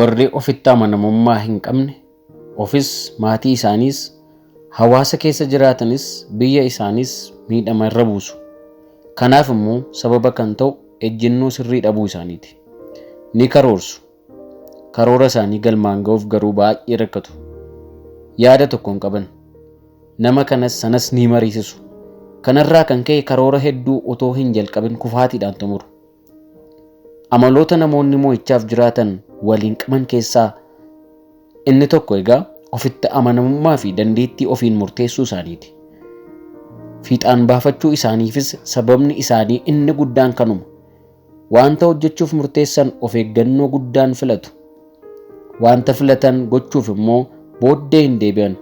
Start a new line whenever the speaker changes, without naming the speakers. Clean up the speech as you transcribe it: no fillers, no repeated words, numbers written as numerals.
warri ofitti amanamummaa hin qabne ofis maatii isaaniis hawaasa keessa jiraatanis biyya isaaniis miidhama irra buusu. Kanaaf immoo sababa kan ta'u ejjennoo sirrii dhabuu isaaniiti. Ni karoorsu. Karoora isaanii galmaan ga'uuf garuu baay'ee rakkatu. Yaada tokko hin qaban. Nama kanas sanas ni mariisisu. Kanarraa kan ka'e karoora hedduu otoo hin jalqabin kufaatiidhaan xumuru. Amaloota namoonni mo'ichaaf jiraatan waliin qaban keessaa inni tokko egaa ofitti amanamummaa fi dandeettii ofiin murteessuu isaaniiti. Fiixaan baafachuu isaaniifis sababni isaanii inni guddaan kanuma. Wanta hojjechuuf murteessan of eeggannoo guddaan filatu. Wanta filatan gochuuf immoo booddee hin deebi'an.